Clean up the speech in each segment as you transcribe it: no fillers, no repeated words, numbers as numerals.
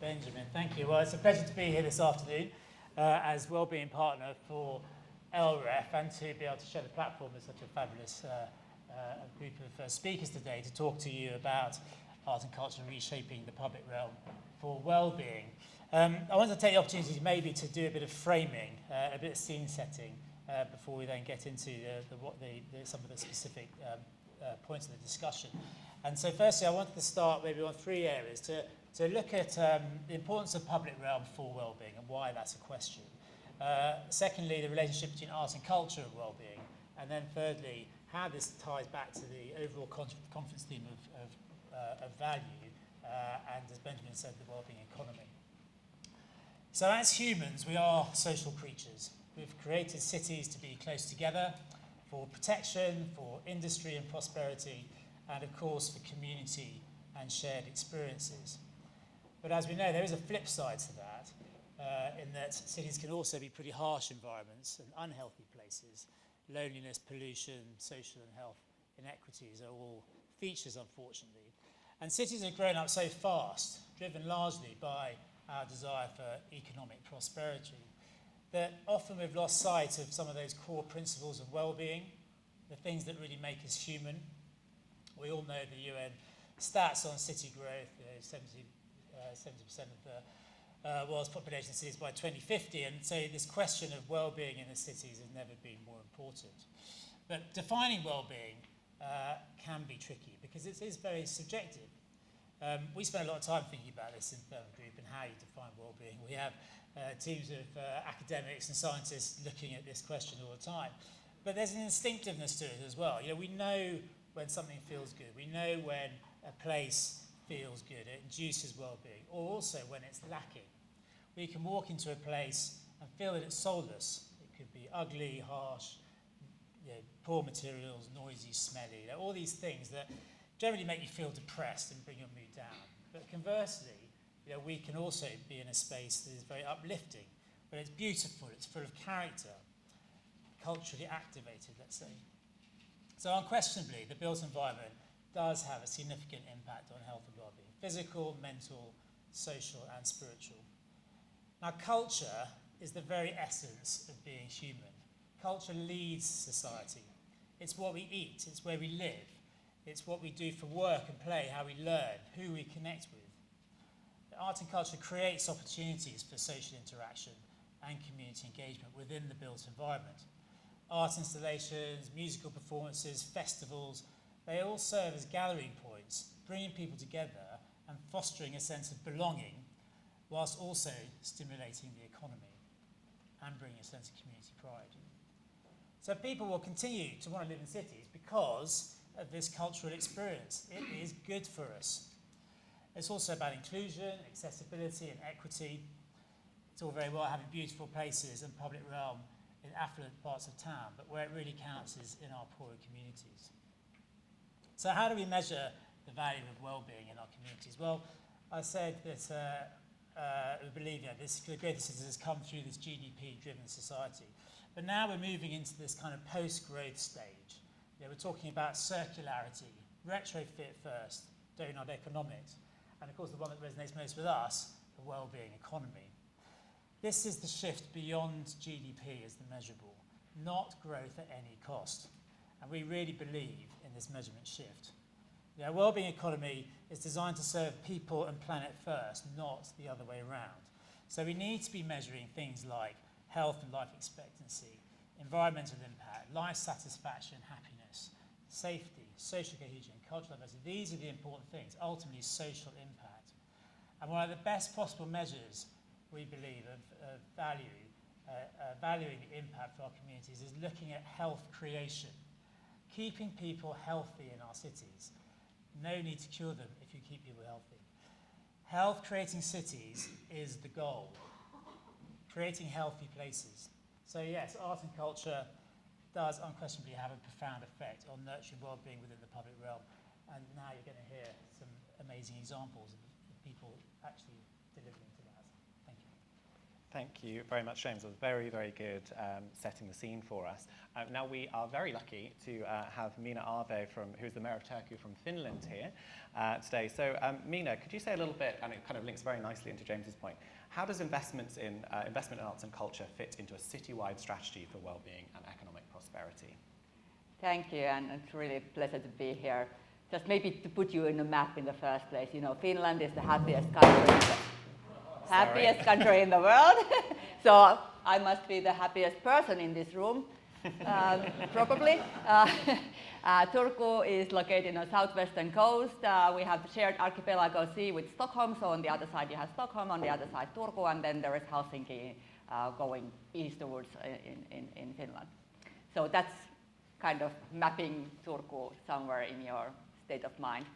Benjamin, thank you. Well, it's a pleasure to be here this afternoon as Wellbeing Partner for LREF and to be able to share the platform with such a fabulous group of speakers today to talk to you about art and culture reshaping the public realm for well-being. I wanted to take the opportunity maybe to do a bit of framing, a bit of scene setting before we then get into some of the specific points of the discussion. And so firstly, I wanted to start maybe on three areas to look at the importance of public realm for well-being and why that's a question. Secondly, the relationship between art and culture and well-being. And then thirdly, how this ties back to the overall conference theme of value and, as Benjamin said, the well-being economy. So as humans, we are social creatures. We've created cities to be close together for protection, for industry and prosperity, and of course for community and shared experiences. But as we know, there is a flip side to that, in that cities can also be pretty harsh environments and unhealthy places. Loneliness, pollution, social and health inequities are all features, unfortunately. And cities have grown up so fast, driven largely by our desire for economic prosperity, that often we've lost sight of some of those core principles of well-being, the things that really make us human. We all know the UN stats on city growth, 70% of the world's population in cities by 2050, and so this question of well-being in the cities has never been more important. But defining well-being can be tricky because it is very subjective. We spend a lot of time thinking about this in Therme Group and how you define well-being. We have teams of academics and scientists looking at this question all the time. But there's an instinctiveness to it as well. You know, we know when something feels good. We know when a place feels good. It induces well-being, or also when it's lacking. We can walk into a place and feel that it's soulless. It could be ugly, harsh, poor materials, noisy, smelly, all these things that generally make you feel depressed and bring your mood down. But conversely, we can also be in a space that is very uplifting, where it's beautiful, it's full of character, culturally activated, let's say. So unquestionably, the built environment does have a significant impact on health and well-being, physical, mental, social and spiritual. Now culture is the very essence of being human. Culture leads society. It's what we eat, it's where we live, it's what we do for work and play, how we learn, who we connect with. Art and culture creates opportunities for social interaction and community engagement within the built environment. Art installations, musical performances, festivals, they all serve as gathering points, bringing people together and fostering a sense of belonging, whilst also stimulating the economy and bringing a sense of community pride. So people will continue to want to live in cities because of this cultural experience. It is good for us. It's also about inclusion, accessibility and equity. It's all very well having beautiful places and public realm in affluent parts of town, but where it really counts is in our poorer communities. So how do we measure the value of well-being in our communities? Well, I said that we believe the greatest cities has come through this GDP-driven society. But now we're moving into this kind of post-growth stage. We're talking about circularity, retrofit first, donut economics, and of course the one that resonates most with us, the well-being economy. This is the shift beyond GDP as the measurable, not growth at any cost. And we really believe in this measurement shift. The well-being economy is designed to serve people and planet first, not the other way around. So we need to be measuring things like health and life expectancy, environmental impact, life satisfaction, happiness, safety, social cohesion, cultural diversity. These are the important things, ultimately social impact. And one of the best possible measures, we believe, of valuing the impact for our communities is looking at health creation, keeping people healthy in our cities. No need to cure them if you keep people healthy. Health creating cities is the goal, creating healthy places. So yes, art and culture does unquestionably have a profound effect on nurturing well-being within the public realm. And now you're going to hear some amazing examples of people actually delivering to that. Thank you. Thank you very much, James. It was very, very good setting the scene for us. Now we are very lucky to have Minna Arve, who's the Mayor of Turku from Finland here today. So Minna, could you say a little bit, and it kind of links very nicely into James's point, how does investment in arts and culture fit into a citywide strategy for well-being and economic prosperity? Thank you, and it's really a pleasure to be here. Just maybe to put you in the map in the first place, you know, Finland is the happiest country in the world. So I must be the happiest person in this room, probably. Turku is located on the southwestern coast. We have the shared archipelago sea with Stockholm. So on the other side you have Stockholm, on the other side Turku, and then there is Helsinki going eastwards in Finland. So that's kind of mapping Turku somewhere in your state of mind.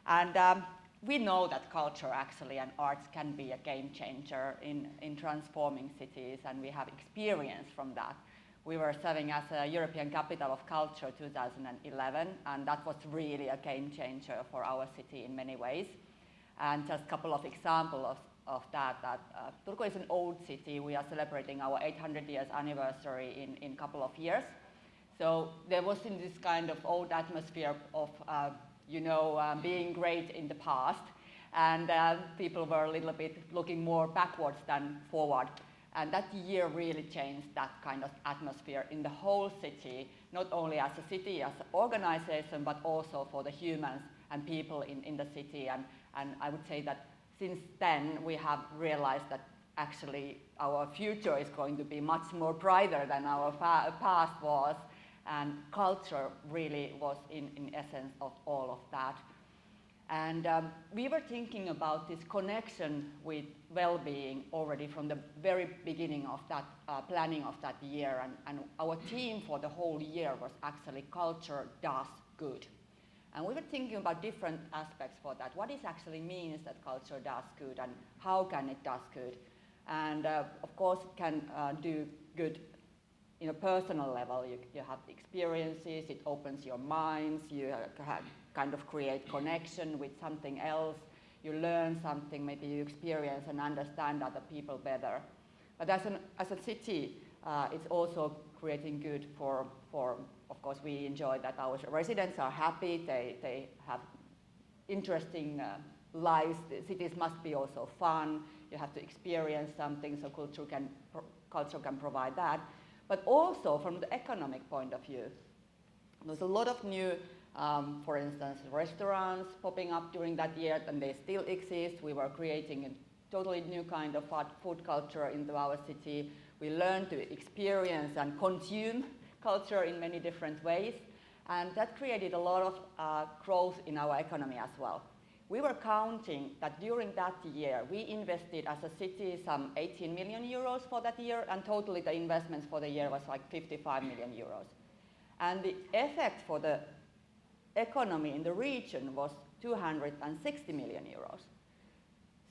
And we know that culture actually and arts can be a game changer in transforming cities, and we have experience from that. We were serving as a European Capital of Culture 2011, and that was really a game changer for our city in many ways. And just a couple of examples of that Turku is an old city. We are celebrating our 800 years anniversary in a couple of years. So there was in this kind of old atmosphere of being great in the past, and people were a little bit looking more backwards than forward. And that year really changed that kind of atmosphere in the whole city, not only as a city, as an organization, but also for the humans and people in the city. And I would say that since then we have realized that actually our future is going to be much more brighter than our past was. And culture really was in essence of all of that. And we were thinking about this connection with well-being already from the very beginning of that planning of that year. And our theme for the whole year was actually culture does good. And we were thinking about different aspects for that. What it actually means that culture does good, and how can it does good? And of course it can do good in a personal level. You have experiences, it opens your minds, you kind of create connection with something else, you learn something, maybe you experience and understand other people better. But as a city, it's also creating good for, of course, we enjoy that our residents are happy, they have interesting lives. The cities must be also fun, you have to experience something, so culture can provide that. But also from the economic point of view, there's a lot of new, for instance, restaurants popping up during that year, and they still exist. We were creating a totally new kind of food culture into our city. We learned to experience and consume culture in many different ways, and that created a lot of growth in our economy as well. We were counting that during that year, we invested as a city some 18 million euros for that year, and totally the investments for the year was like 55 million euros. And the effect for the economy in the region was 260 million euros.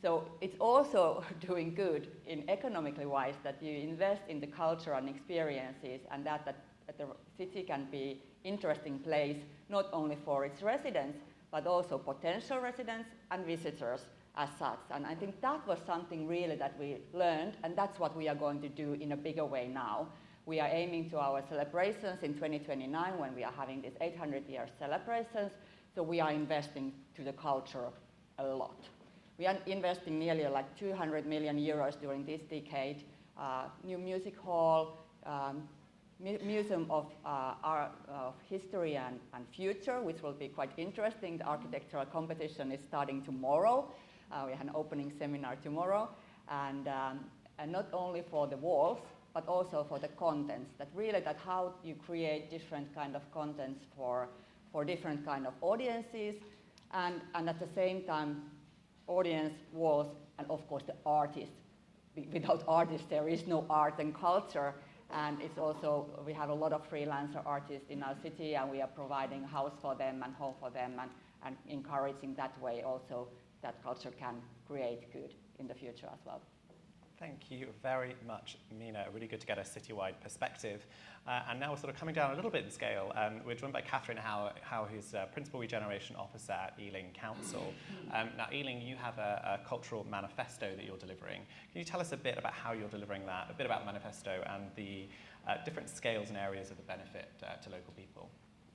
So it's also doing good in economically wise that you invest in the culture and experiences, and that the city can be interesting place, not only for its residents, but also potential residents and visitors as such. And I think that was something really that we learned, and that's what we are going to do in a bigger way now. We are aiming to our celebrations in 2029 when we are having these 800-year celebrations, so we are investing to the culture a lot. We are investing nearly like 200 million euros during this decade, new music hall, Museum of History and Future, which will be quite interesting. The architectural competition is starting tomorrow. We have an opening seminar tomorrow, and not only for the walls, but also for the contents. That how you create different kind of contents for different kind of audiences, and at the same time, audience walls, and of course the artists. Without artists, there is no art and culture. And it's also, we have a lot of freelancer artists in our city, and we are providing house for them and home for them, and encouraging that way also that culture can create good in the future as well. Thank you very much, Mina. Really good to get a citywide perspective. And now we're sort of coming down a little bit in scale. We're joined by Catherine Howe, who's Principal Regeneration Officer at Ealing Council. Now, Ealing, you have a cultural manifesto that you're delivering. Can you tell us a bit about how you're delivering that, a bit about the manifesto and the different scales and areas of the benefit to local people?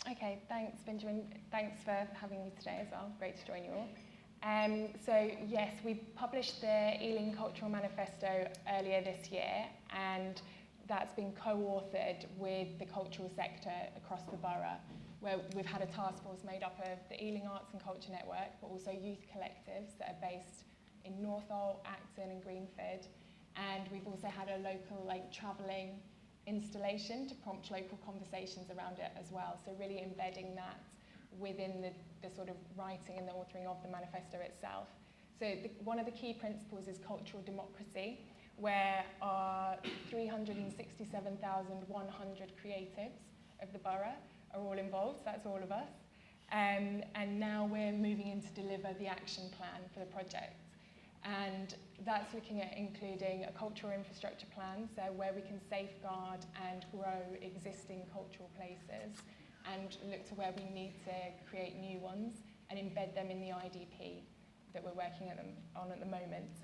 Okay, thanks, Benjamin. Thanks for having me today as well. Great to join you all. So yes, we published the Ealing Cultural Manifesto earlier this year, and that's been co-authored with the cultural sector across the borough, where we've had a task force made up of the Ealing Arts and Culture Network, but also youth collectives that are based in Northolt, Acton and Greenford. And we've also had a local travelling installation to prompt local conversations around it as well. So really embedding that within the sort of writing and the authoring of the manifesto itself. So one of the key principles is cultural democracy, where our 367,100 creatives of the borough are all involved. So that's all of us. And now we're moving in to deliver the action plan for the project. And that's looking at including a cultural infrastructure plan, so where we can safeguard and grow existing cultural places and look to where we need to create new ones and embed them in the IDP that we're working on at the moment.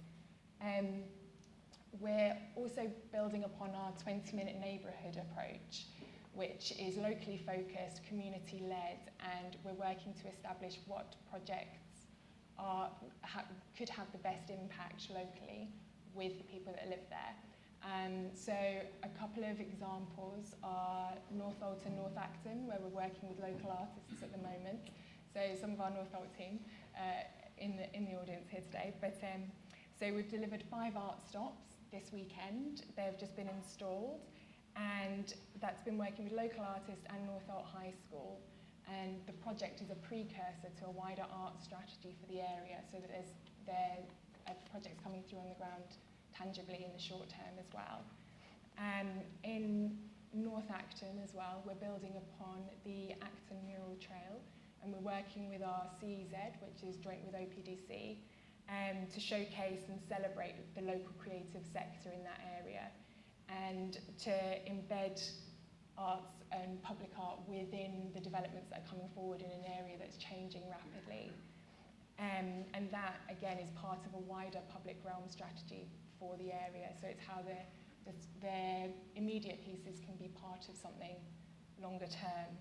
We're also building upon our 20-minute neighbourhood approach, which is locally focused, community-led, and we're working to establish what projects could have the best impact locally with the people that live there. So a couple of examples are Northolt and North Acton, where we're working with local artists at the moment. So some of our Northolt team in the audience here today. But so we've delivered 5 art stops this weekend. They've just been installed, and that's been working with local artists and Northolt High School. And the project is a precursor to a wider art strategy for the area, so that there are projects coming through on the ground tangibly in the short term as well. In North Acton as well, we're building upon the Acton Mural Trail, and we're working with our CEZ, which is joint with OPDC, to showcase and celebrate the local creative sector in that area, and to embed arts and public art within the developments that are coming forward in an area that's changing rapidly. And that, again, is part of a wider public realm strategy for the area. So it's how their immediate pieces can be part of something longer term.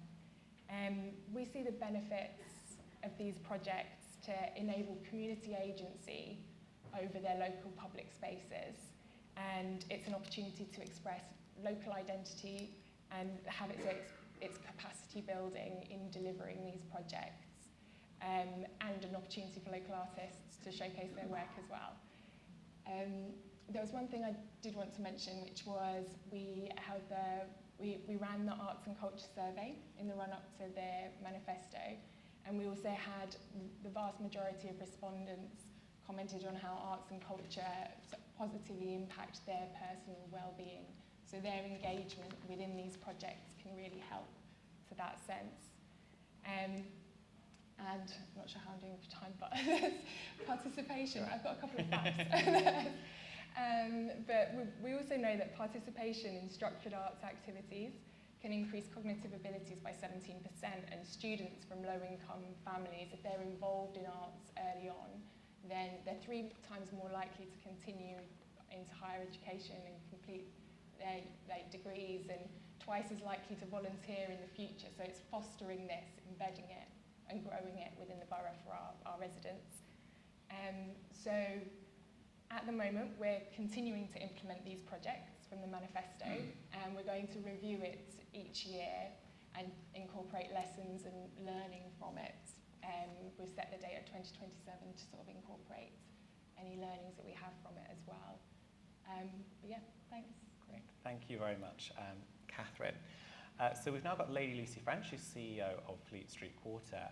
We see the benefits of these projects to enable community agency over their local public spaces. And it's an opportunity to express local identity and have its capacity building in delivering these projects, and an opportunity for local artists to showcase their work as well. There was one thing I did want to mention, which was we ran the Arts and Culture Survey in the run-up to their manifesto, and we also had the vast majority of respondents commented on how arts and culture positively impact their personal well-being. So their engagement within these projects can really help to that sense. And I'm not sure how I'm doing for time, but participation, I've got a couple of facts. But we also know that participation in structured arts activities can increase cognitive abilities by 17%, and students from low-income families, if they're involved in arts early on, then they're 3 times more likely to continue into higher education and complete their degrees, and twice as likely to volunteer in the future. So it's fostering this, embedding it and growing it within the borough for our residents. So at the moment we're continuing to implement these projects from the manifesto, and we're going to review it each year and incorporate lessons and learning from it. We've set the date at 2027 to sort of incorporate any learnings that we have from it as well. But yeah, thanks. Great. Thank you very much, Catherine. So we've now got Lady Lucy French, who's CEO of Fleet Street Quarter.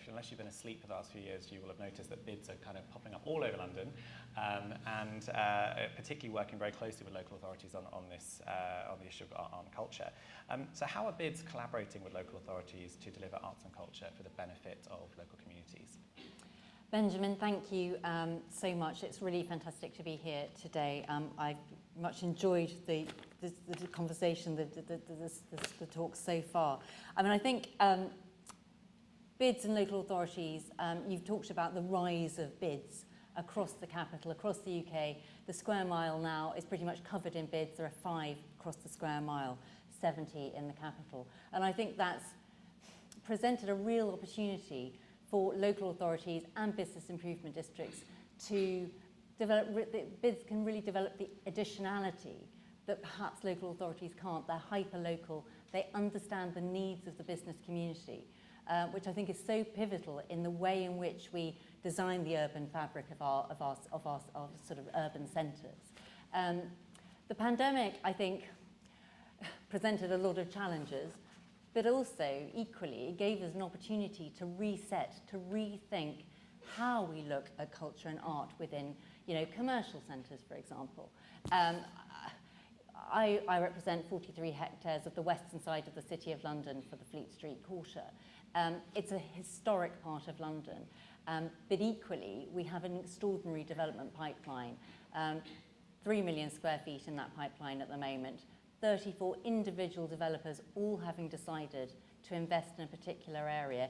Unless you've been asleep for the last few years, you will have noticed that bids are kind of popping up all over London, and particularly working very closely with local authorities on the issue of art and culture. So how are bids collaborating with local authorities to deliver arts and culture for the benefit of local communities? Benjamin, thank you so much. It's really fantastic to be here today. I've much enjoyed the conversation, the talk so far. I mean, I think bids and local authorities, you've talked about the rise of bids across the capital, across the UK. The square mile now is pretty much covered in bids. There are 5 across the square mile, 70 in the capital. And I think that's presented a real opportunity for local authorities and business improvement districts to develop, bids can really develop the additionality that perhaps local authorities can't. They're hyper-local, they understand the needs of the business community, which I think is so pivotal in the way in which we design the urban fabric of our sort of urban centres. The pandemic, I think, presented a lot of challenges, but also, equally, it gave us an opportunity to reset, to rethink how we look at culture and art within, commercial centres, for example. I represent 43 hectares of the western side of the City of London for the Fleet Street Quarter. It's a historic part of London, but equally, we have an extraordinary development pipeline. 3 million square feet in that pipeline at the moment. 34 individual developers all having decided to invest in a particular area,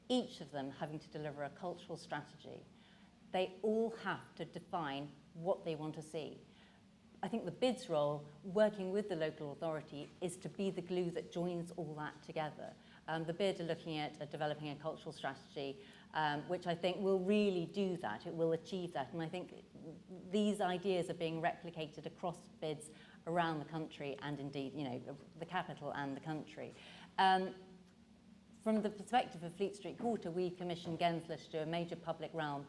each of them having to deliver a cultural strategy. They all have to define what they want to see. I think the bid's role, working with the local authority, is to be the glue that joins all that together. The bid are looking at developing a cultural strategy, which I think will really do that. It will achieve that. And I think these ideas are being replicated across bids around the country and indeed, the capital and the country. From the perspective of Fleet Street Quarter, we commissioned Gensler to do a major public realm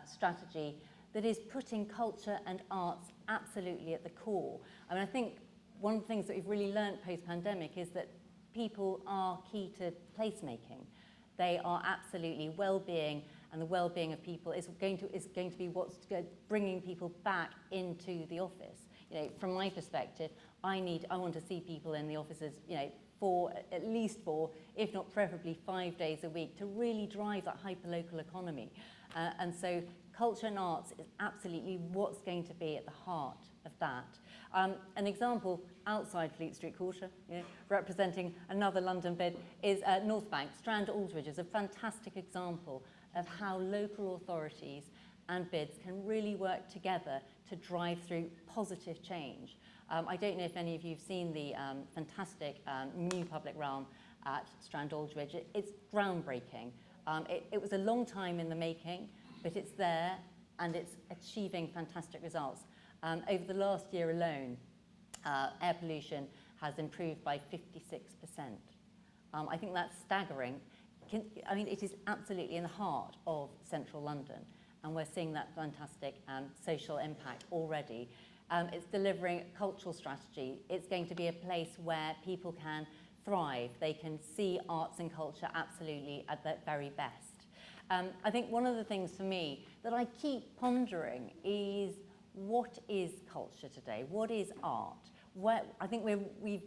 strategy that is putting culture and arts absolutely at the core. I mean, I think one of the things that we've really learned post-pandemic is that people are key to placemaking. They are absolutely well-being, and the well-being of people is going to be what's bringing people back into the office. From my perspective, I want to see people in the offices, at least 4, if not preferably 5 days a week, to really drive that hyper-local economy. And so culture and arts is absolutely what's going to be at the heart of that. An example outside Fleet Street Quarter, representing another London bid, is North Bank. Strand Aldridge is a fantastic example of how local authorities and bids can really work together to drive through positive change. I don't know if any of you have seen the fantastic new public realm at Strand Aldridge. It's groundbreaking. It was a long time in the making, but it's there and it's achieving fantastic results. Over the last year alone, air pollution has improved by 56%. I think that's staggering. It is absolutely in the heart of central London, and we're seeing that fantastic social impact already. It's delivering a cultural strategy. It's going to be a place where people can thrive. They can see arts and culture absolutely at their very best. I think one of the things for me that I keep pondering is, what is culture today? What is art? I think we've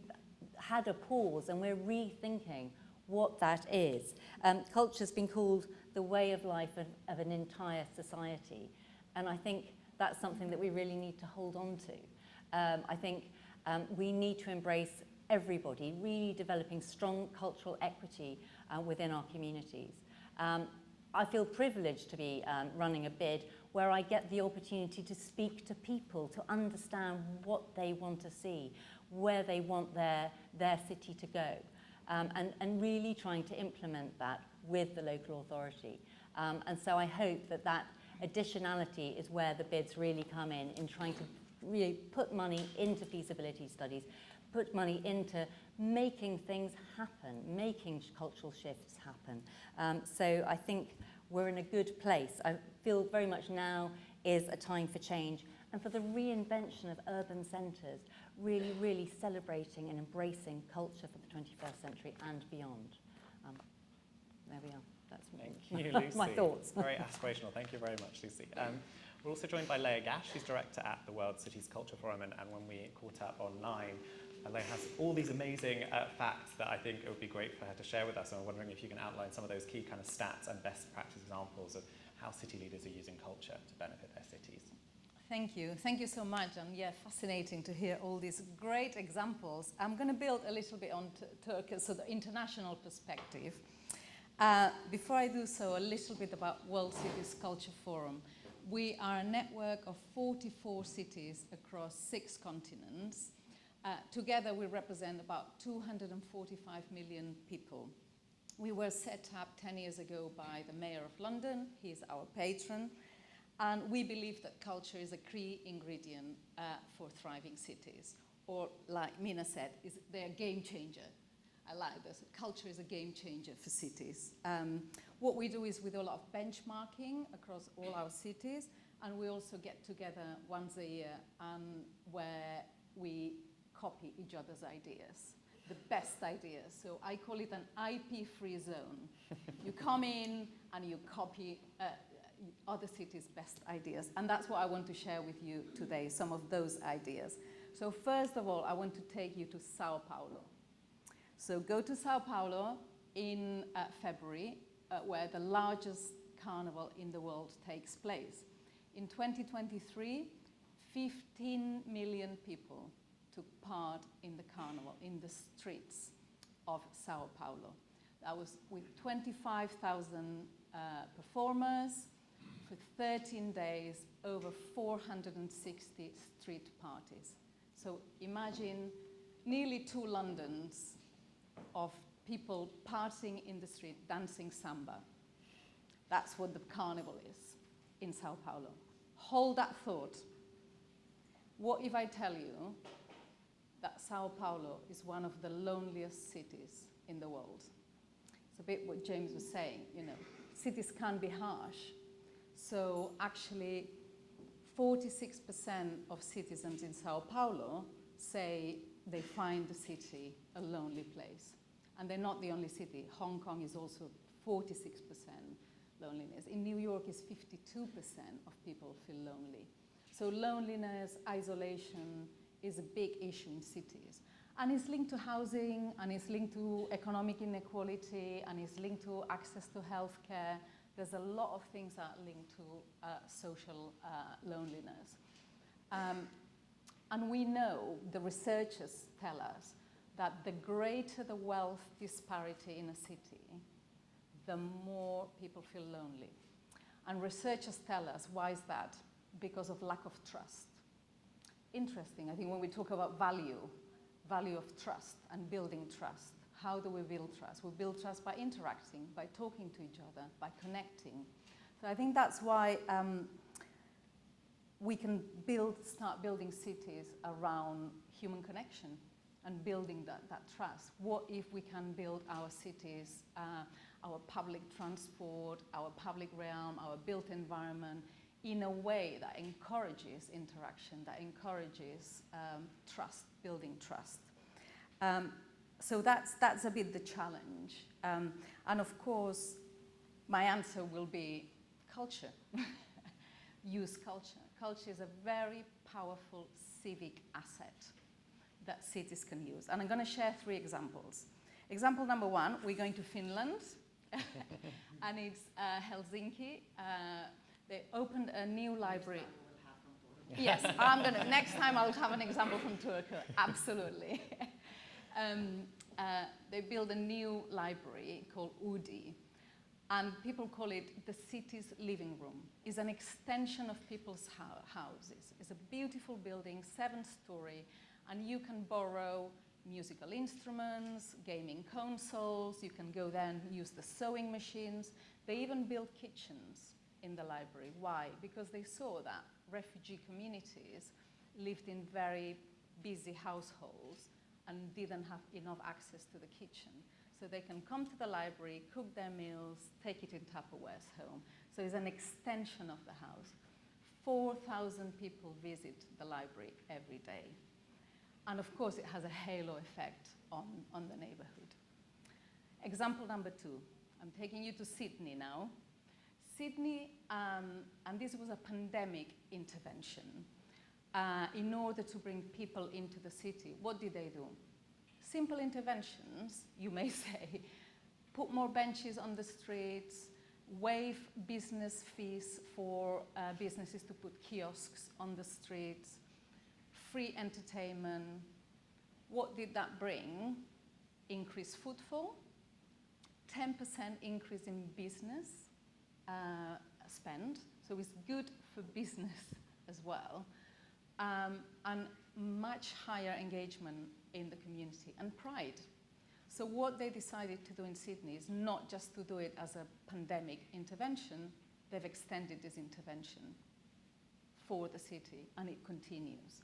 had a pause and we're rethinking what that is. Culture's been called the way of life of an entire society, and I think that's something that we really need to hold on to. I think we need to embrace everybody, really developing strong cultural equity within our communities. I feel privileged to be running a bid where I get the opportunity to speak to people, to understand what they want to see, where they want their city to go, and really trying to implement that with the local authority. And so I hope that additionality is where the bids really come in trying to really put money into feasibility studies, put money into making things happen, making cultural shifts happen. So I think we're in a good place. I feel very much now is a time for change and for the reinvention of urban centres, really, really celebrating and embracing culture for the 21st century and beyond. There we are. That's Thank you, Lucy. my thoughts. Very aspirational. Thank you very much, Lucy. We're also joined by Leah Gash. She's director at the World Cities Culture Forum, and when we caught up online, Leah has all these amazing facts that I think it would be great for her to share with us. And I'm wondering if you can outline some of those key kind of stats and best practice examples of how city leaders are using culture to benefit their cities. Thank you. Thank you so much. And yeah, fascinating to hear all these great examples. I'm going to build a little bit on Turkey, so the international perspective. Before I do so, a little bit about World Cities Culture Forum. We are a network of 44 cities across 6 continents. Together, we represent about 245 million people. We were set up 10 years ago by the Mayor of London. He is our patron. And we believe that culture is a key ingredient for thriving cities. Or like Mina said, they're a game changer. I like this. Culture is a game changer for cities. What we do is we do a lot of benchmarking across all our cities. And we also get together once a year where we copy each other's ideas, the best ideas. So I call it an IP-free zone. You come in and you copy other cities' best ideas. And that's what I want to share with you today, some of those ideas. So first of all, I want to take you to Sao Paulo. So go to Sao Paulo in February, where the largest carnival in the world takes place. In 2023, 15 million people took part in the carnival, in the streets of Sao Paulo. That was with 25,000 performers for 13 days, over 460 street parties. So imagine nearly 2 Londons of people partying in the street, dancing samba. That's what the carnival is in Sao Paulo. Hold that thought. What if I tell you that Sao Paulo is one of the loneliest cities in the world? It's a bit what James was saying, you know, cities can be harsh. So actually, 46% of citizens in Sao Paulo say they find the city a lonely place. And they're not the only city. Hong Kong is also 46% loneliness. In New York, it's 52% of people feel lonely. So loneliness, isolation is a big issue in cities. And it's linked to housing, and it's linked to economic inequality, and it's linked to access to healthcare. There's a lot of things that are linked to social loneliness. And we know, the researchers tell us, that the greater the wealth disparity in a city, the more people feel lonely. And researchers tell us, why is that? Because of lack of trust. Interesting, I think when we talk about value of trust and building trust, how do we build trust? We build trust by interacting, by talking to each other, by connecting. So I think that's why we can start building cities around human connection and building that trust. What if we can build our cities, our public transport, our public realm, our built environment in a way that encourages interaction, that encourages trust, building trust. So that's a bit the challenge. And of course, my answer will be culture. Use culture. Culture is a very powerful civic asset that cities can use. And I'm going to share 3 examples. Example number 1, we're going to Finland, and it's Helsinki. They opened a new library. Yes, next time I'll have an example from Turkey, absolutely. They built a new library called Udi, and people call it the city's living room. It's an extension of people's houses. It's a beautiful building, 7-story, and you can borrow musical instruments, gaming consoles. You can go there and use the sewing machines. They even built kitchens in the library. Why? Because they saw that refugee communities lived in very busy households and didn't have enough access to the kitchen. So they can come to the library, cook their meals, take it in Tupperwares home. So it's an extension of the house. 4,000 people visit the library every day. And of course, it has a halo effect on the neighborhood. Example number 2, I'm taking you to Sydney now. Sydney, and this was a pandemic intervention in order to bring people into the city. What did they do? Simple interventions, you may say. Put more benches on the streets, waive business fees for businesses to put kiosks on the streets, free entertainment. What did that bring? Increased footfall, 10% increase in business spend, so it's good for business as well, and much higher engagement in the community and pride. So what they decided to do in Sydney is not just to do it as a pandemic intervention, they've extended this intervention for the city, and it continues.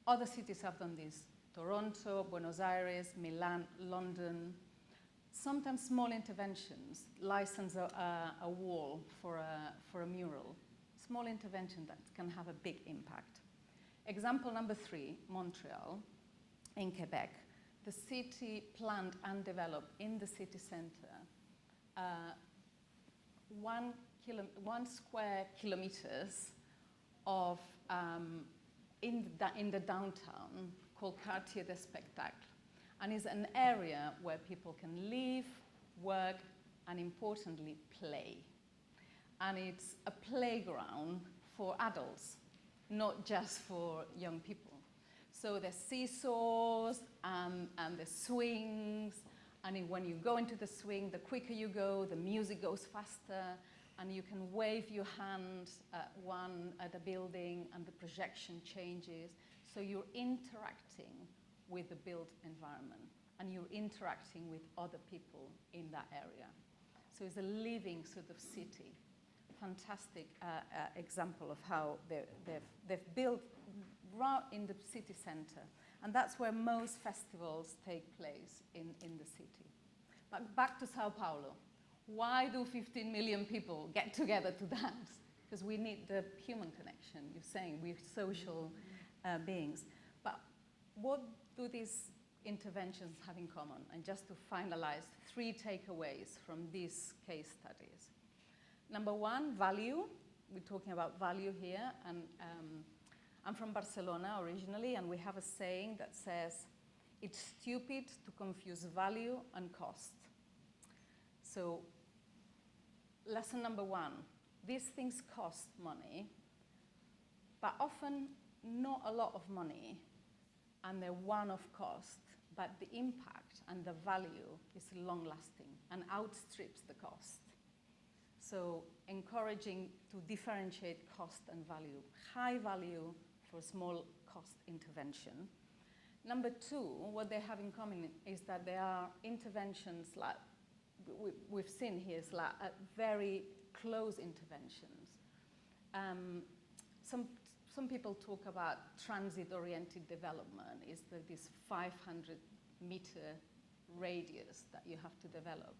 Other cities have done this: Toronto, Buenos Aires, Milan, London. Sometimes small interventions, license a wall for a mural. Small intervention that can have a big impact. Example number 3, Montreal in Quebec. The city planned and developed in the city center 1 square kilometers of in the downtown called Quartier des Spectacles, and is an area where people can live, work, and importantly, play. And it's a playground for adults, not just for young people. So there's seesaws and the swings, and when you go into the swing, the quicker you go, the music goes faster, and you can wave your hand at a building, and the projection changes. So you're interacting with the built environment, and you're interacting with other people in that area. So it's a living sort of city. Fantastic example of how they've built right in the city center. And that's where most festivals take place in the city. But back to Sao Paulo. Why do 15 million people get together to dance? Because we need the human connection. You're saying we're social beings. But what do these interventions have in common? And just to finalize, 3 takeaways from these case studies. Number 1, value. We're talking about value here. And I'm from Barcelona originally, and we have a saying that says, it's stupid to confuse value and cost. So lesson number 1, these things cost money, but often not a lot of money, and they're one-off cost, but the impact and the value is long-lasting and outstrips the cost. So encouraging to differentiate cost and value. High value for small cost intervention. Number 2, what they have in common is that there are interventions like we've seen here, is like very close interventions. Some people talk about transit-oriented development. Is this 500-meter radius that you have to develop?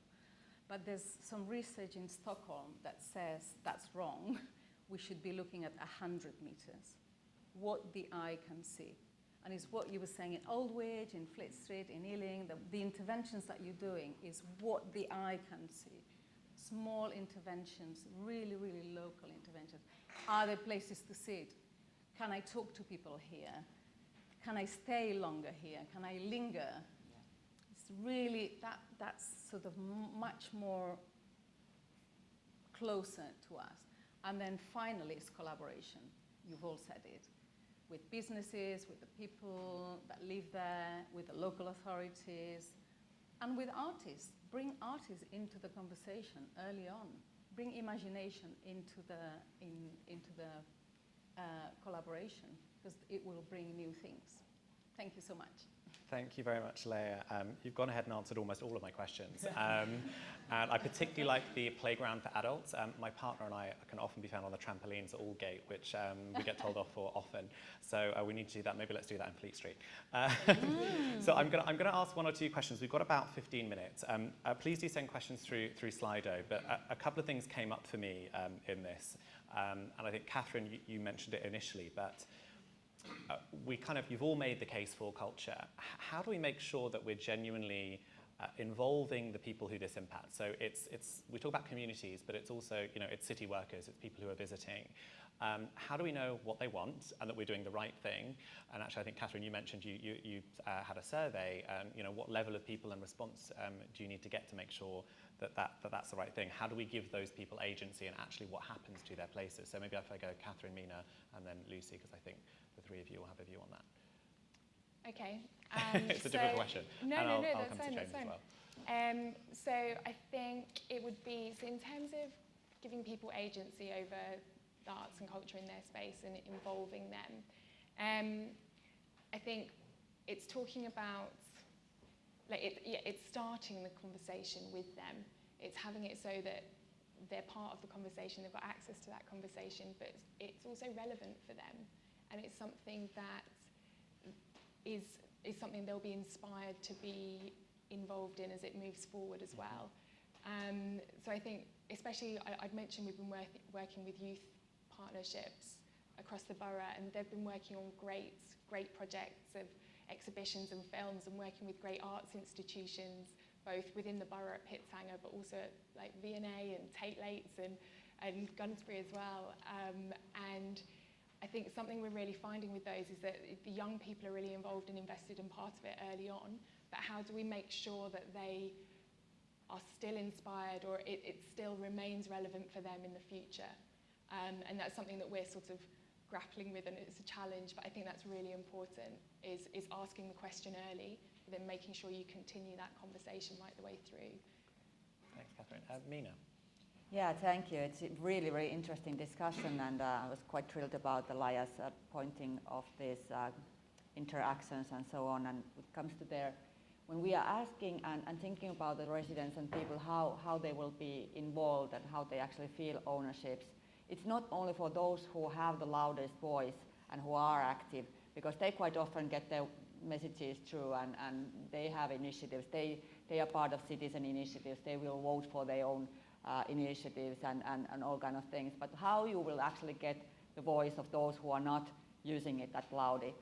But there's some research in Stockholm that says that's wrong. We should be looking at 100 meters, what the eye can see. And it's what you were saying in Aldwych, in Fleet Street, in Ealing, the interventions that you're doing is what the eye can see. Small interventions, really, really local interventions. Are there places to sit? Can I talk to people here? Can I stay longer here? Can I linger? It's really, that's sort of much more closer to us. And then finally, it's collaboration. You've all said it. With businesses, with the people that live there, with the local authorities, and with artists. Bring artists into the conversation early on. Bring imagination into the collaboration, because it will bring new things. Thank you so much. Thank you very much, Leah. You've gone ahead and answered almost all of my questions. And I particularly like the playground for adults. My partner and I can often be found on the trampolines at Aldgate, which we get told off for often. So we need to do that. Maybe let's do that in Fleet Street. So I'm going to ask 1 or 2 questions. We've got about 15 minutes. Please do send questions through Slido. But a couple of things came up for me in this. And I think, Catherine, you mentioned it initially, but you've all made the case for culture. How do we make sure that we're genuinely involving the people who this impacts? So we talk about communities, but it's also, it's city workers, it's people who are visiting. How do we know what they want and that we're doing the right thing? And actually, I think, Catherine, you mentioned you had a survey. What level of people and response do you need to get to make sure that's the right thing? How do we give those people agency and actually what happens to their places? So maybe if I go Catherine, Mina, and then Lucy, because I think the three of you will have a view on that. Okay. It's a different question. No, and I'll that's come fine, to James that's as fine. well. So I think it would be, so in terms of giving people agency over the arts and culture in their space and involving them, I think it's talking about, it's starting the conversation with them. It's having it so that they're part of the conversation, they've got access to that conversation, but it's also relevant for them. And it's something that is something they'll be inspired to be involved in as it moves forward as well. So I think, especially, I'd mentioned we've been working with youth partnerships across the borough, and they've been working on great projects of exhibitions and films, and working with great arts institutions, both within the borough at Pittshanger, but also at like V&A and Tate Lates and Gunsbury as well. And I think something we're really finding with those is that the young people are really involved and invested in part of it early on, but how do we make sure that they are still inspired, or it still remains relevant for them in the future? And that's something that we're sort of grappling with, and it's a challenge, but I think that's really important, is asking the question early, but then making sure you continue that conversation right the way through. Thanks, Catherine. Mina. Yeah, thank you. It's a really, really interesting discussion, and I was quite thrilled about Elias pointing of these interactions and so on. And it comes to there, when we are asking and thinking about the residents and people, how they will be involved and how they actually feel ownerships, it's not only for those who have the loudest voice and who are active, because they quite often get their messages through and they have initiatives. They are part of citizen initiatives. They will vote for their own initiatives and all kind of things. But how you will actually get the voice of those who are not using it that loudly,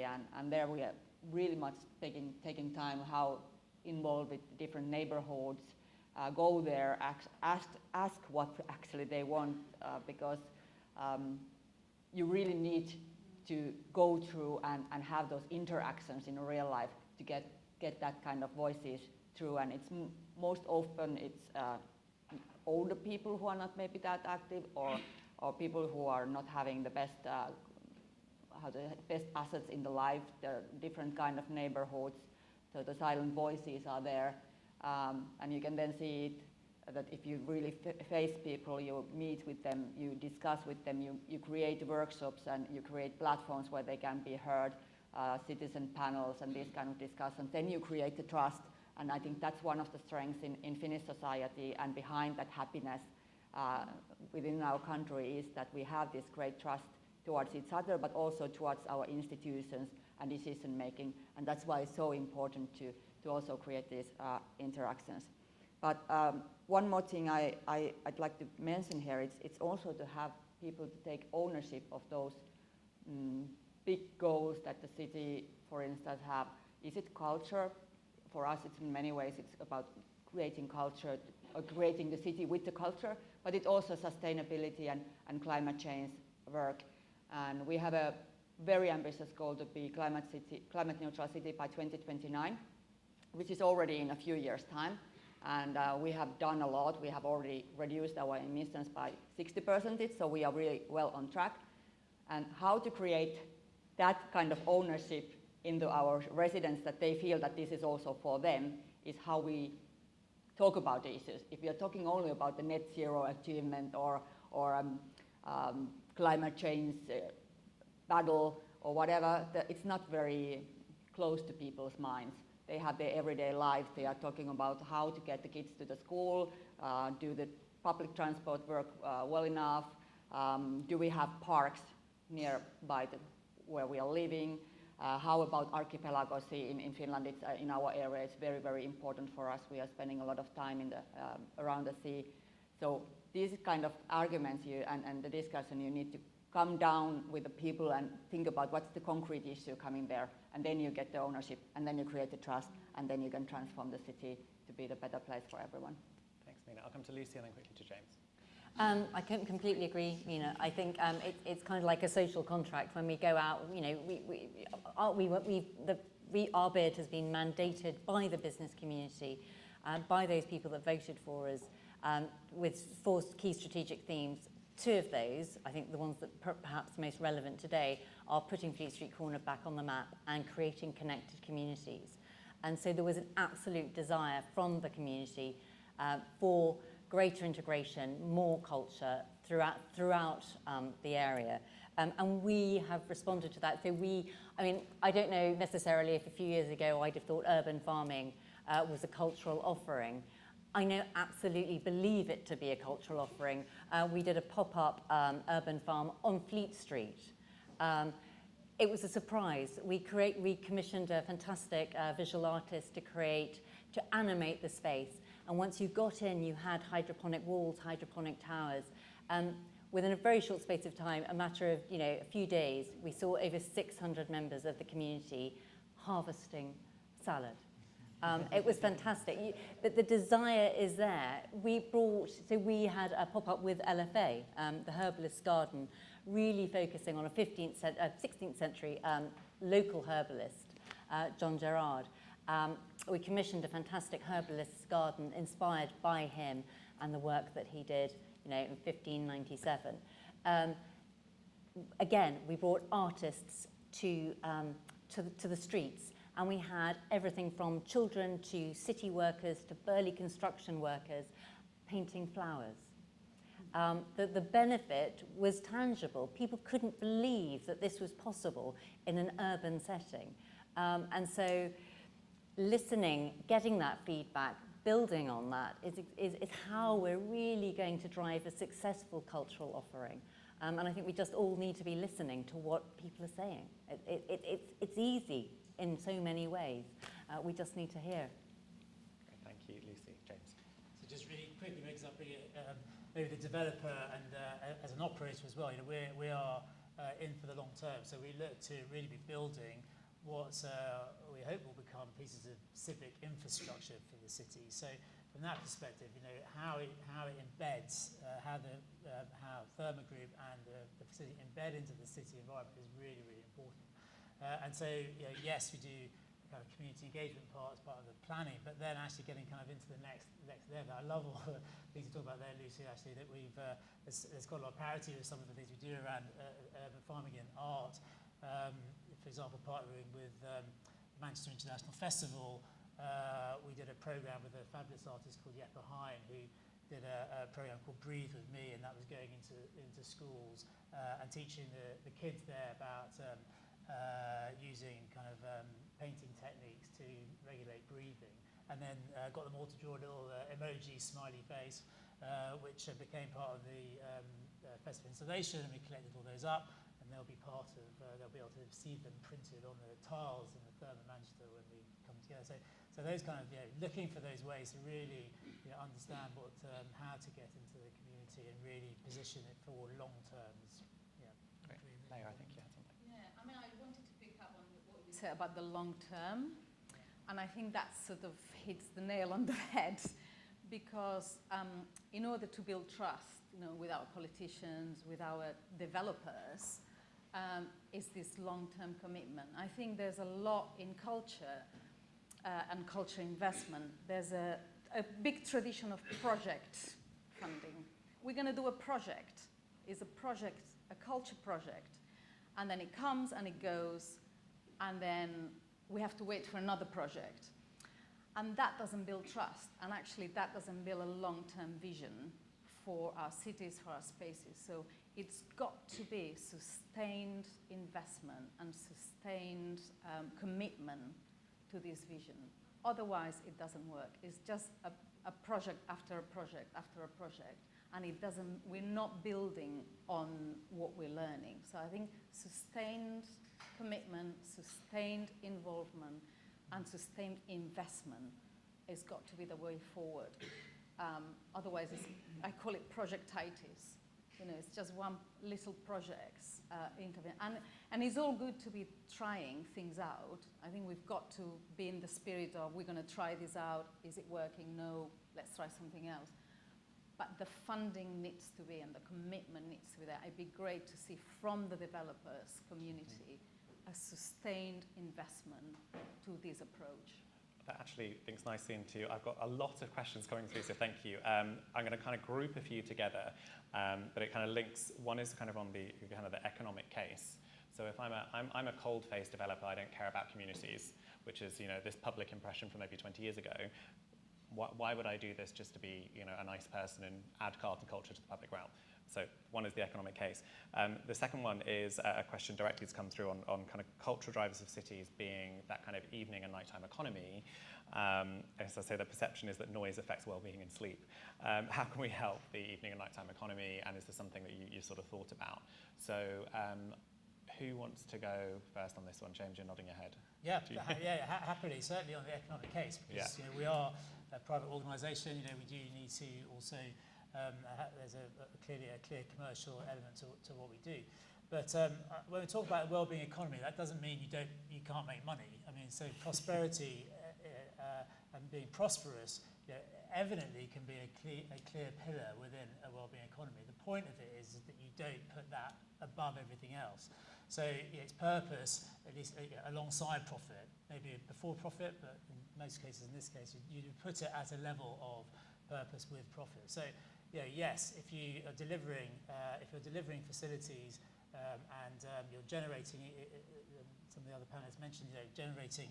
and there we are really much taking time how involved with different neighborhoods, go there, ask what actually they want, because you really need to go through and have those interactions in real life to get that kind of voices through. And it's most often it's older people who are not maybe that active, or people who are not having the best best assets in the life. There are different kind of neighborhoods, so the silent voices are there, and you can then see it, that if you really face people, you meet with them, you discuss with them, you create workshops and you create platforms where they can be heard, citizen panels and these kind of discussions, then you create the trust. And I think that's one of the strengths in Finnish society, and behind that happiness within our country is that we have this great trust towards each other, but also towards our institutions and decision making. And that's why it's so important to also create these interactions. But one more thing I'd like to mention here, it's also to have people to take ownership of those big goals that the city, for instance, have. Is it culture? For us, it's in many ways, it's about creating culture, or creating the city with the culture, but it's also sustainability and climate change work. And we have a very ambitious goal to be climate neutral city by 2029, which is already in a few years' time. And we have done a lot. We have already reduced our emissions by 60%, so we are really well on track. And how to create that kind of ownership into our residents, that they feel that this is also for them, is how we talk about the issues. If we are talking only about the net zero achievement or climate change battle or whatever, it's not very close to people's minds. They have their everyday lives. They are talking about how to get the kids to the school, do the public transport work well enough, do we have parks nearby where we are living, how about archipelago sea in Finland? It's in our area. It's very, very important for us. We are spending a lot of time in around the sea. So these kind of arguments and the discussion, you need to come down with the people and think about what's the concrete issue coming there, and then you get the ownership, and then you create the trust, and then you can transform the city to be the better place for everyone. Thanks, Mina. I'll come to Lucy and then quickly to James. I completely agree, Mina. I think it's kind of like a social contract when we go out. You know, our bid has been mandated by the business community, by those people that voted for us, with 4 key strategic themes. 2 of those, I think the ones that perhaps most relevant today, are putting Fleet Street Corner back on the map and creating connected communities. And so there was an absolute desire from the community for greater integration, more culture throughout the area. And we have responded to that. So I mean, I don't know necessarily if a few years ago I'd have thought urban farming was a cultural offering. I now absolutely believe it to be a cultural offering. We did a pop-up urban farm on Fleet Street. It was a surprise. We commissioned a fantastic visual artist to animate the space. And once you got in, you had hydroponic walls, hydroponic towers. Within a very short space of time, a matter of a few days, we saw over 600 members of the community harvesting salad. It was fantastic. But the desire is there. We had a pop-up with LFA, the herbalist garden, really focusing on a 16th century local herbalist, John Gerard. We commissioned a fantastic herbalist garden inspired by him and the work that he did, in 1597. Again, we brought artists to the streets, and we had everything from children to city workers to burly construction workers painting flowers. The benefit was tangible. People couldn't believe that this was possible in an urban setting. And so listening, getting that feedback, building on that is how we're really going to drive a successful cultural offering. And I think we just all need to be listening to what people are saying. It's easy in so many ways. We just need to hear. Great, thank you, Lucy. James. So just really quickly, because I bring it, maybe the developer and as an operator as well, we are in for the long term. So we look to really be building what we hope will become pieces of civic infrastructure for the city. So from that perspective, how it embeds, how Therme Group and the facility embed into the city environment is really, really important. And so, yes, we do kind of community engagement part as part of the planning, but then actually getting kind of into the next level. I love all the things you talk about there, Lucy, actually, that there's got a lot of parity with some of the things we do around urban farming and art. For example, partnering with Manchester International Festival, we did a program with a fabulous artist called Yeppe Hein, who did a program called Breathe With Me, and that was going into schools and teaching the kids there about using kind of painting techniques to regulate breathing, and then got them all to draw a little emoji smiley face, which became part of the festival installation, and we collected all those up. They'll be part of, they'll be able to see them printed on the tiles in the Therme Manchester when we come together. So those kind of, looking for those ways to really understand how to get into the community and really position it for long terms. Great. Leo, I think you had something. Yeah, I mean, I wanted to pick up on what you said about the long term, and I think that sort of hits the nail on the head, because in order to build trust, with our politicians, with our developers, is this long-term commitment. I think there's a lot in culture and culture investment. There's a big tradition of project funding. We're going to do a project. It's a culture project. And then it comes and it goes, and then we have to wait for another project. And that doesn't build trust. And actually, that doesn't build a long-term vision for our cities, for our spaces. So it's got to be sustained investment and sustained commitment to this vision. Otherwise, it doesn't work. It's just a project after a project after a project, and we're not building on what we're learning. So I think sustained commitment, sustained involvement, and sustained investment has got to be the way forward. Otherwise, I call it projectitis. It's just one little project intervene. And it's all good to be trying things out. I think we've got to be in the spirit of, we're going to try this out. Is it working? No, let's try something else. but the funding needs to be and the commitment needs to be there. It'd be great to see from the developers community a sustained investment to this approach. That actually links nicely into, I've got a lot of questions coming through, so thank you. I'm going to kind of group a few together, but it kind of links. One is kind of on the kind of the economic case. So if I'm a cold-faced developer, I don't care about communities, which is, you know, this public impression from maybe 20 years ago. Why would I do this just to be, you know, a nice person and add art and culture to the public realm? So one is the economic case. The second one is a question directly that's come through on kind of cultural drivers of cities being that kind of evening and nighttime economy. As I say, the perception is that noise affects well-being and sleep. How can we help the evening and nighttime economy? And is this something that you sort of thought about? So who wants to go first on this one? James, you're nodding your head. Yeah, happily, certainly on the economic case, because you know, we are a private organisation. You know, we do need to also there's clearly a clear commercial element to what we do. But when we talk about a well-being economy, that doesn't mean you can't make money. I mean, so prosperity and being prosperous, you know, evidently can be a clear pillar within a well-being economy. The point of it is that you don't put that above everything else. So its purpose, at least alongside profit, maybe before profit, but in most cases, in this case, you put it at a level of purpose with profit. So, you know, yes, if you are delivering, if you're delivering facilities and you're generating, some of the other panelists mentioned, you know, generating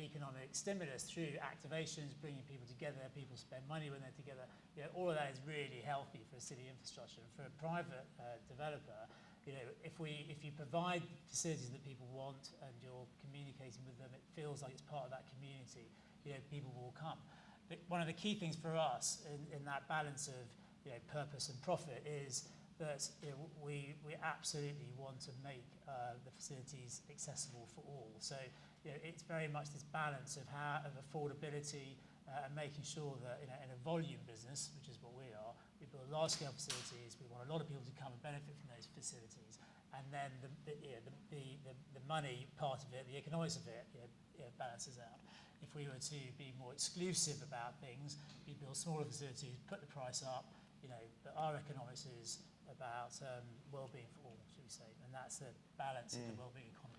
economic stimulus through activations, bringing people together, people spend money when they're together. You know, all of that is really healthy for a city infrastructure. And for a private developer, you know, if you provide facilities that people want and you're communicating with them, it feels like it's part of that community. You know, people will come. But one of the key things for us in that balance of, you know, purpose and profit is that, you know, we absolutely want to make the facilities accessible for all. So, you know, it's very much this balance of affordability and making sure that, you know, in a volume business, which is what we are, we build large-scale facilities. We want a lot of people to come and benefit from those facilities, and then the money part of it, the economics of it, you know, balances out. If we were to be more exclusive about things, we build smaller facilities, put the price up, you know. But our economics is about well-being for all, should we say, and that's the balance of the well-being economy.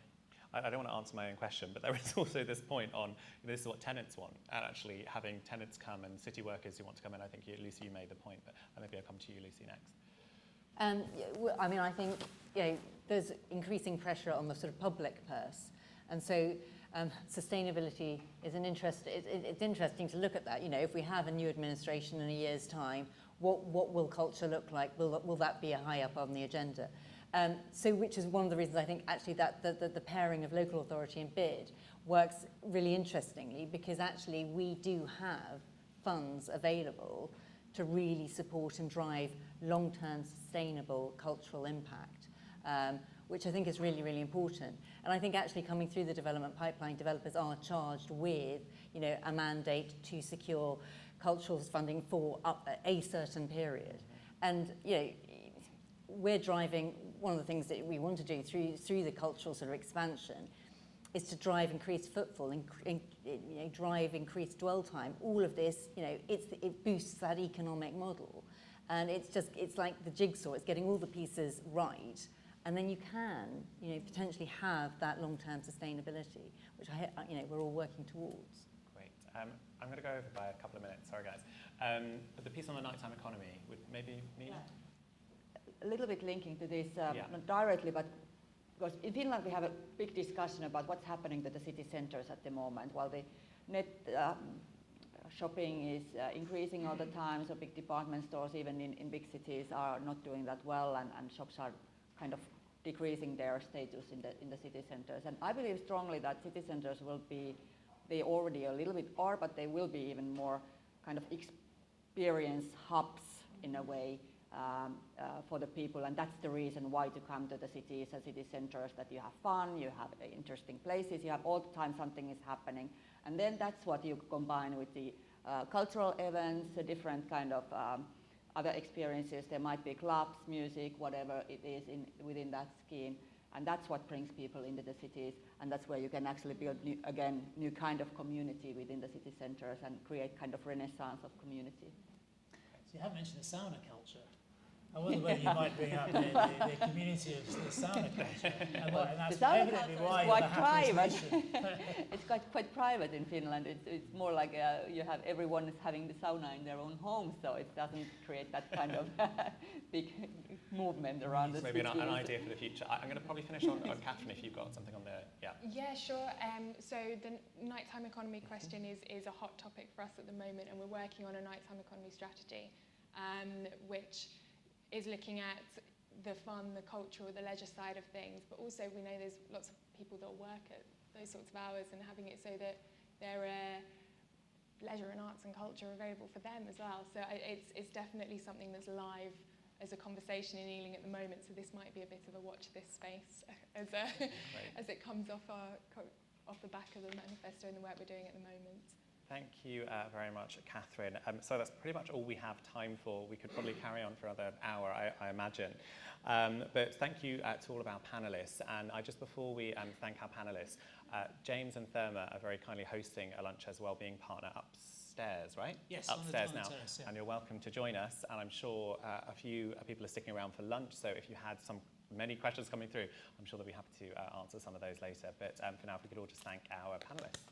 I don't want to answer my own question, but there is also this point on, you know, this is what tenants want, and actually having tenants come and city workers who want to come in. I think, Lucy, you made the point, but maybe I'll come to you, Lucy, next. I mean, I think, you know, there's increasing pressure on the sort of public purse, and so sustainability is it's interesting to look at that. You know, if we have a new administration in a year's time, what will culture look like? Will that be high up on the agenda? So which is one of the reasons I think actually that the pairing of local authority and bid works really interestingly, because actually we do have funds available to really support and drive long-term sustainable cultural impact, which I think is really, really important. And I think actually coming through the development pipeline, developers are charged with, you know, a mandate to secure cultural funding for a certain period. And, you know, we're driving, one of the things that we want to do through the cultural sort of expansion is to drive increased footfall, you know, drive increased dwell time. All of this, you know, it boosts that economic model. And it's like the jigsaw, it's getting all the pieces right. And then you can, you know, potentially have that long-term sustainability, which you know, we're all working towards. Great. I'm going to go over by a couple of minutes, sorry guys. But the piece on the nighttime economy, would maybe Mina? A little bit linking to this, not directly, but because in Finland we have a big discussion about what's happening to the city centres at the moment. While the net shopping is increasing all the time, so big department stores even in big cities are not doing that well, and shops are kind of decreasing their status in the city centres. And I believe strongly that city centres will be, they already a little bit are, but they will be even more kind of experience hubs in a way. For the people, and that's the reason why to come to the cities and city centres, that you have fun, you have interesting places, you have all the time something is happening, and then that's what you combine with the cultural events, a different kind of other experiences. There might be clubs, music, whatever it is within that scheme, and that's what brings people into the cities, and that's where you can actually build new kind of community within the city centres and create kind of renaissance of community. So you haven't mentioned the sauna culture. I wonder whether you might bring up the community of the sauna culture. And that's the sauna evidently culture why is you're the quite happiest private. nation. It's quite private in Finland. It's more like you have everyone is having the sauna in their own home, so it doesn't create that kind of big movement around the Maybe city. an idea for the future. I'm going to probably finish on Catherine if you've got something on there. Yeah. Yeah, sure. So the nighttime economy question is a hot topic for us at the moment, and we're working on a nighttime economy strategy, which is looking at the fun, the cultural, the leisure side of things, but also we know there's lots of people that work at those sorts of hours, and having it so that there are leisure and arts and culture available for them as well. So it's definitely something that's live as a conversation in Ealing at the moment, so this might be a bit of a watch this space as it comes off the back of the manifesto and the work we're doing at the moment. Thank you very much, Catherine. So that's pretty much all we have time for. We could probably carry on for another hour, I imagine. But thank you to all of our panellists. And just before we thank our panellists, James and Therme are very kindly hosting a lunch as Wellbeing partner upstairs, right? Yes, upstairs on the now. terrace, yeah. And you're welcome to join us. And I'm sure a few people are sticking around for lunch. So if you had many questions coming through, I'm sure they'll be happy to answer some of those later. But for now, if we could all just thank our panellists.